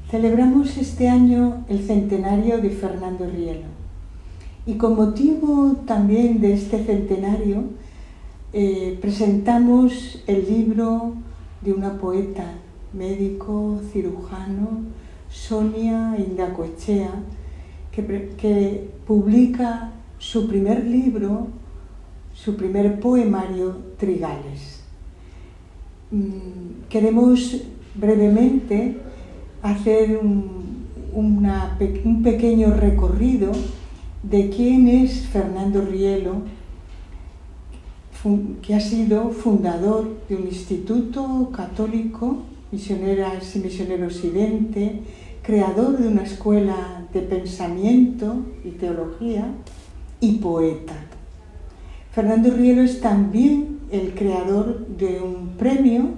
Celebramos este año el centenario de Fernando Rielo y con motivo también de este centenario presentamos el libro de una poeta, médico, cirujano, Sonia Indacoechea, que publica su primer libro, su primer poemario, Trigales. Queremos brevemente hacer un pequeño recorrido de quién es Fernando Rielo, que ha sido fundador de un instituto católico, Misioneras y Misionero Occidente, creador de una escuela de pensamiento y teología y poeta. Fernando Rielo es también el creador de un premio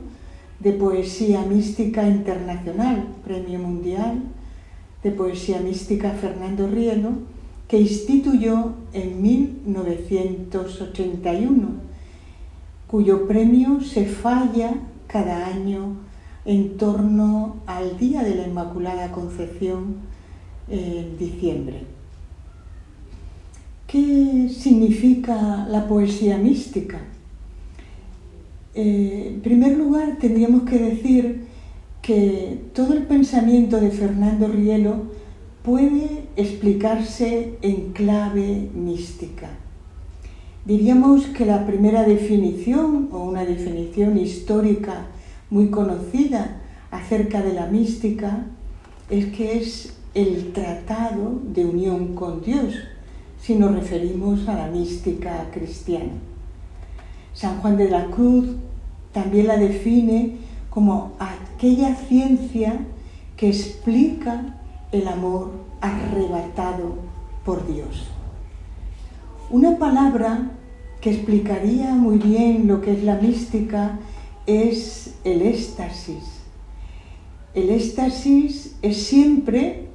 de poesía mística internacional, Premio Mundial de Poesía Mística Fernando Rielo, que instituyó en 1981, cuyo premio se falla cada año en torno al Día de la Inmaculada Concepción en diciembre. ¿Qué significa la poesía mística? En primer lugar, tendríamos que decir que todo el pensamiento de Fernando Rielo puede explicarse en clave mística. Diríamos que la primera definición, o una definición histórica muy conocida acerca de la mística, es que es el tratado de unión con Dios, si nos referimos a la mística cristiana. San Juan de la Cruz también la define como aquella ciencia que explica el amor arrebatado por Dios. Una palabra que explicaría muy bien lo que es la mística es el éxtasis. El éxtasis es siempre,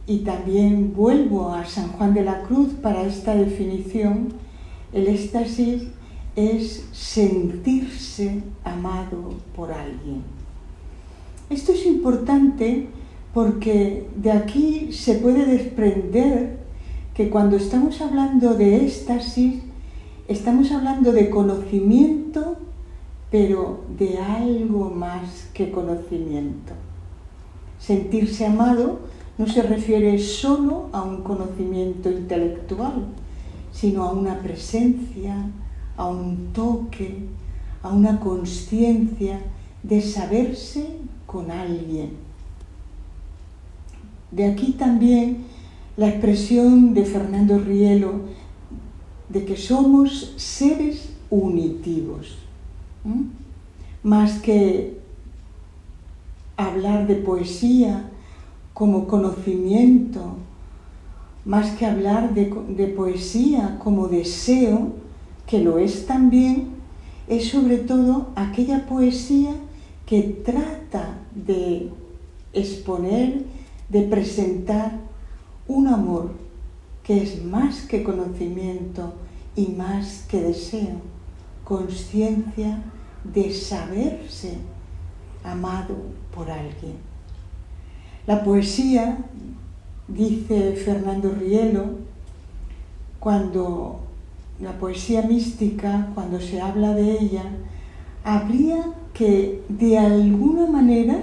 y también vuelvo a San Juan de la Cruz para esta definición, el éxtasis es sentirse amado por alguien. Esto es importante porque de aquí se puede desprender que cuando estamos hablando de éxtasis, estamos hablando de conocimiento, pero de algo más que conocimiento. Sentirse amado no se refiere solo a un conocimiento intelectual, sino a una presencia, a un toque, a una consciencia de saberse con alguien. De aquí también la expresión de Fernando Rielo de que somos seres unitivos. Más que hablar de poesía como conocimiento, más que hablar de poesía como deseo, que lo es también, es sobre todo aquella poesía que trata de exponer, de presentar un amor que es más que conocimiento y más que deseo, consciencia de saberse amado por alguien. La poesía, dice Fernando Rielo, la poesía mística, cuando se habla de ella, habría que de alguna manera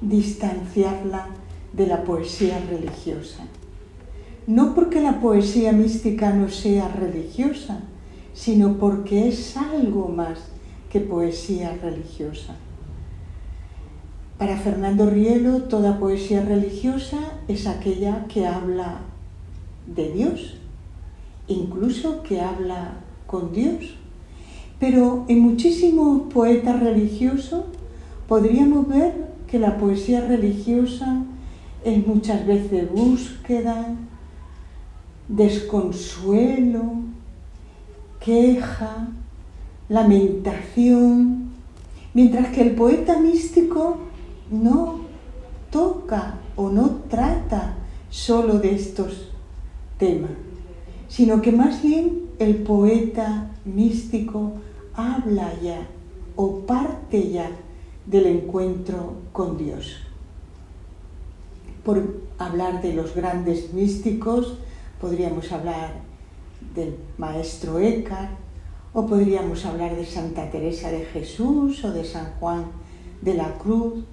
distanciarla de la poesía religiosa. No porque la poesía mística no sea religiosa, sino porque es algo más que poesía religiosa. Para Fernando Rielo, toda poesía religiosa es aquella que habla de Dios, incluso que habla con Dios. Pero en muchísimos poetas religiosos podríamos ver que la poesía religiosa es muchas veces búsqueda, desconsuelo, queja, lamentación, mientras que el poeta místico no toca o no trata solo de estos temas, sino que más bien el poeta místico habla ya o parte ya del encuentro con Dios. por hablar de los grandes místicos, podríamos hablar del maestro Eckhart, o podríamos hablar de Santa Teresa de Jesús o de San Juan de la Cruz,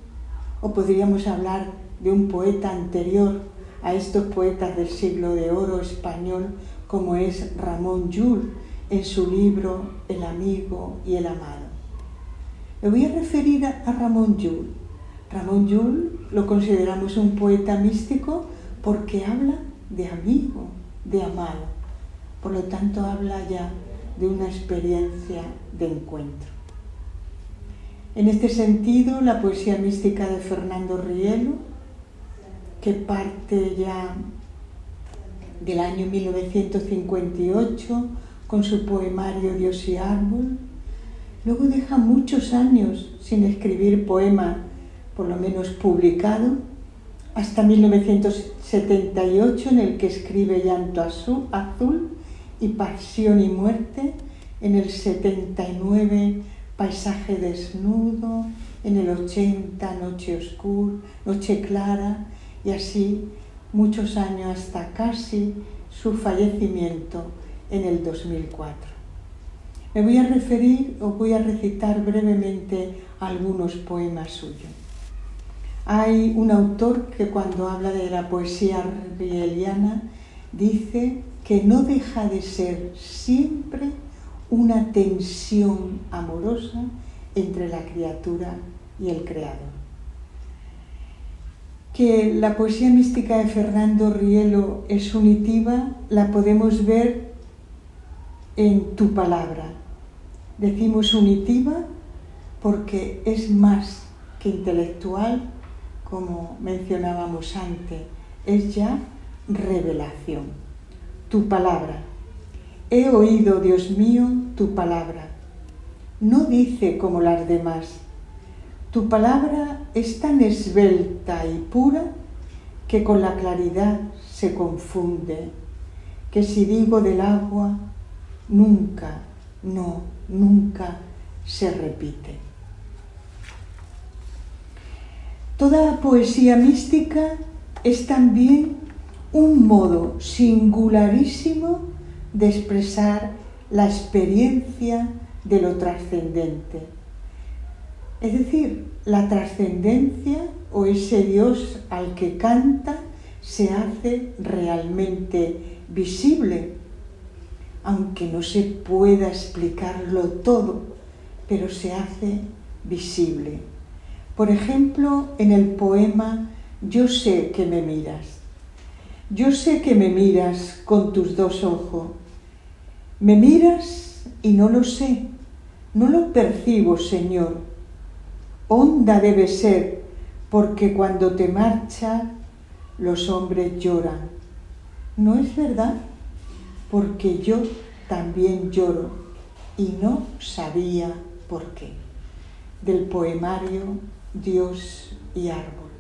o podríamos hablar de un poeta anterior a estos poetas del siglo de oro español, como es Ramón Llull, en su libro El amigo y el amado. Me voy a referir a Ramón Llull. Ramón Llull lo consideramos un poeta místico porque habla de amigo, de amado. Por lo tanto, habla ya de una experiencia de encuentro. En este sentido, la poesía mística de Fernando Rielo, que parte ya del año 1958 con su poemario Dios y Árbol, luego deja muchos años sin escribir poema, por lo menos publicado, hasta 1978, en el que escribe Llanto Azul y Pasión y Muerte, en el 79 Paisaje Desnudo, en el 80 Noche Oscura, Noche Clara, y así muchos años hasta casi su fallecimiento en el 2004. Me voy a referir o voy a recitar brevemente algunos poemas suyos. Hay un autor que cuando habla de la poesía rieliana dice que no deja de ser siempre una tensión amorosa entre la criatura y el creador. Que la poesía mística de Fernando Rielo es unitiva, la podemos ver en Tu palabra. Decimos unitiva porque es más que intelectual, como mencionábamos antes, es ya revelación. Tu palabra. He oído, Dios mío, tu palabra. No dice como las demás. Tu palabra es tan esbelta y pura que con la claridad se confunde, que si digo del agua, nunca, no, nunca se repite. Toda poesía mística es también un modo singularísimo de expresar la experiencia de lo trascendente. Es decir, la trascendencia o ese Dios al que canta se hace realmente visible, aunque no se pueda explicarlo todo, pero se hace visible. Por ejemplo, en el poema Yo sé que me miras. Yo sé que me miras con tus dos ojos. Me miras y no lo sé, no lo percibo, Señor. Honda debe ser, porque cuando te marchas, los hombres lloran. ¿No es verdad? Porque yo también lloro y no sabía por qué. Del poemario Dios y Árbol.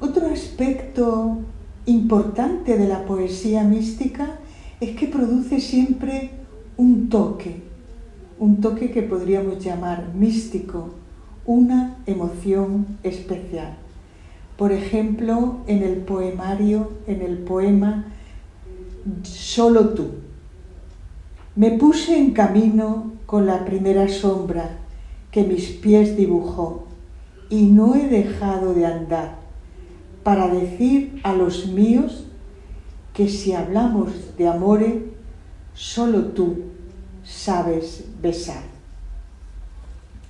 Otro aspecto importante de la poesía mística es que produce siempre un toque que podríamos llamar místico, una emoción especial. Por ejemplo, en el poema Solo tú. Me puse en camino con la primera sombra que mis pies dibujó y no he dejado de andar para decir a los míos que si hablamos de amores, solo tú sabes besar.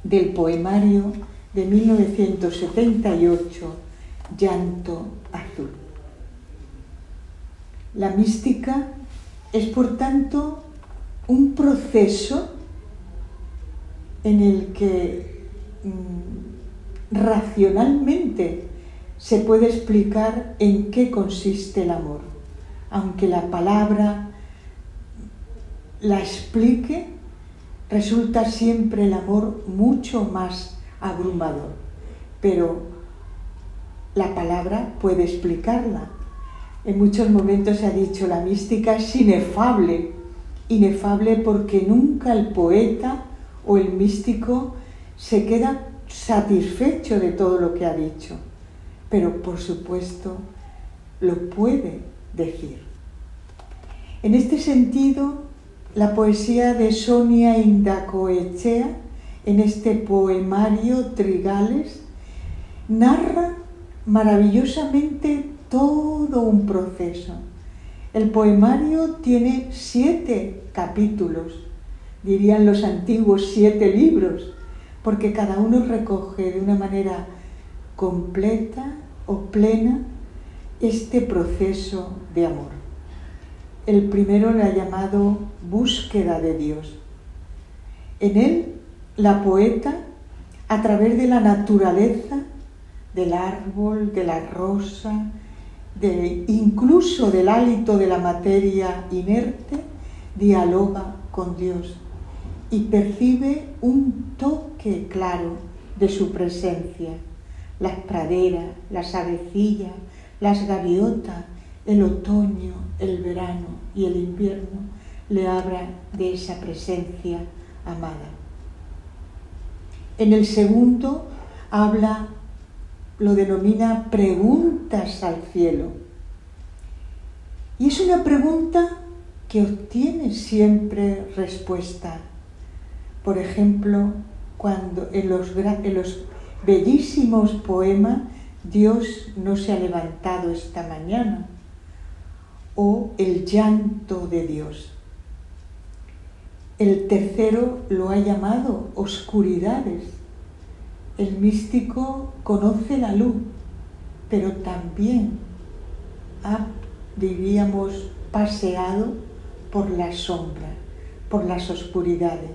Del poemario de 1978, Llanto Azul. La mística es, por tanto, un proceso en el que racionalmente se puede explicar en qué consiste el amor. Aunque la palabra la explique, resulta siempre el amor mucho más abrumador. Pero la palabra puede explicarla. En muchos momentos se ha dicho la mística es inefable. Inefable porque nunca el poeta o el místico se queda satisfecho de todo lo que ha dicho. pero por supuesto lo puede decir. En este sentido, la poesía de Sonia Indacoechea, en este poemario Trigales, narra maravillosamente todo un proceso. El poemario tiene 7 capítulos, dirían los antiguos 7 libros, porque cada uno recoge de una manera completa o plena este proceso de amor. El primero lo ha llamado Búsqueda de Dios. En él, la poeta, a través de la naturaleza, del árbol, de la rosa, incluso del hálito de la materia inerte, dialoga con Dios y percibe un toque claro de su presencia. Las praderas, las avecillas, las gaviotas, el otoño, el verano y el invierno le hablan de esa presencia amada. En el segundo lo denomina preguntas al cielo. Y es una pregunta que obtiene siempre respuesta. Por ejemplo, cuando en los bellísimos poemas Dios no se ha levantado esta mañana, o el llanto de Dios. El tercero lo ha llamado oscuridades. El místico conoce la luz, pero también diríamos, paseado por las sombras, por las oscuridades.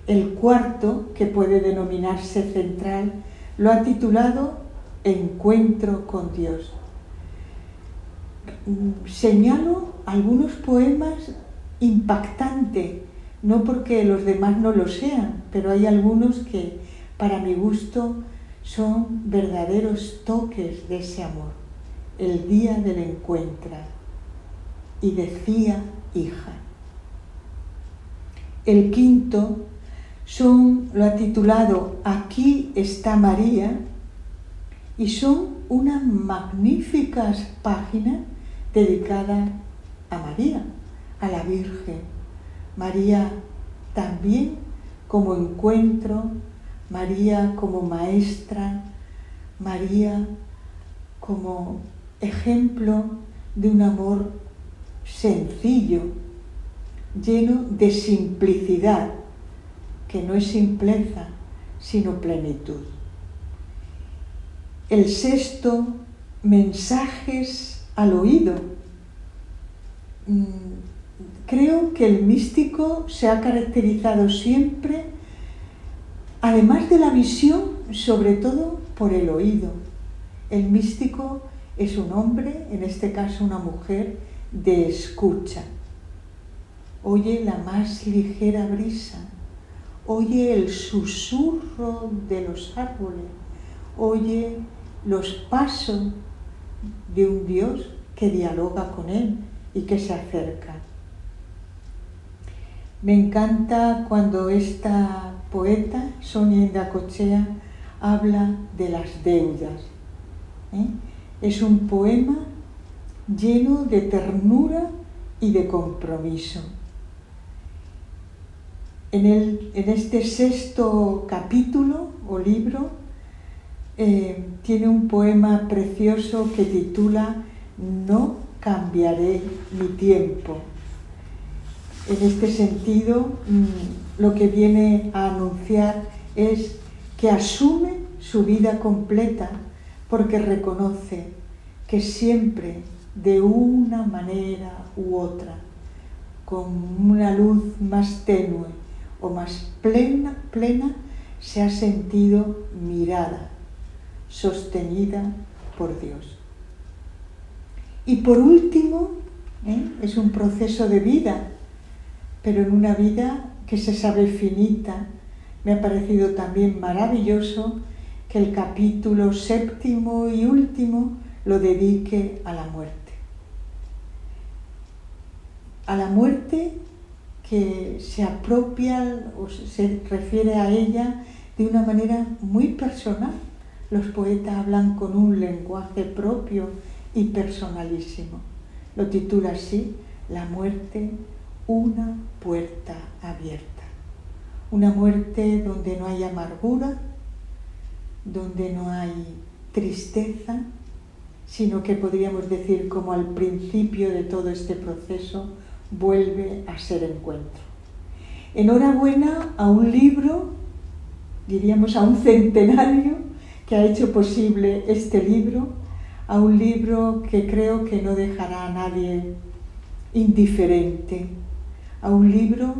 El cuarto, que puede denominarse central, lo ha titulado Encuentro con Dios. Señalo algunos poemas impactantes, no porque los demás no lo sean, pero hay algunos que, para mi gusto, son verdaderos toques de ese amor. El día del encuentro. Y decía hija. El quinto lo ha titulado Aquí está María, y son unas magníficas páginas dedicadas a María, a la Virgen. María también como encuentro, María como maestra, María como ejemplo de un amor sencillo, lleno de simplicidad, que no es simpleza, sino plenitud. El sexto, mensajes al oído. Creo que el místico se ha caracterizado siempre, además de la visión, sobre todo por el oído. El místico es un hombre, en este caso una mujer, de escucha. Oye la más ligera brisa, oye el susurro de los árboles, oye los pasos de un Dios que dialoga con él y que se acerca. Me encanta cuando esta poeta, Sonia Indacoechea, habla de las deudas. Es un poema lleno de ternura y de compromiso. En este sexto capítulo o libro tiene un poema precioso que titula No cambiaré mi tiempo. En este sentido, lo que viene a anunciar es que asume su vida completa porque reconoce que siempre, de una manera u otra, con una luz más tenue o más plena, se ha sentido mirada, sostenida por Dios. Y por último, es un proceso de vida, pero en una vida que se sabe finita. Me ha parecido también maravilloso que el capítulo séptimo y último lo dedique a la muerte. A la muerte que se apropia o se refiere a ella de una manera muy personal. los poetas hablan con un lenguaje propio y personalísimo. Lo titula así: La muerte, una puerta abierta. Una muerte donde no hay amargura, donde no hay tristeza, sino que podríamos decir, como al principio de todo este proceso, vuelve a ser encuentro. Enhorabuena a un libro, diríamos a un centenario, que ha hecho posible este libro, a un libro que creo que no dejará a nadie indiferente, a un libro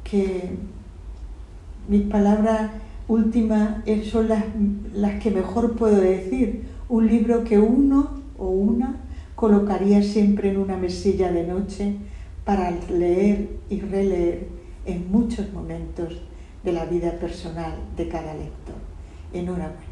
que mis palabras últimas son las que mejor puedo decir, un libro que uno o una colocaría siempre en una mesilla de noche para leer y releer en muchos momentos de la vida personal de cada lector. Enhorabuena.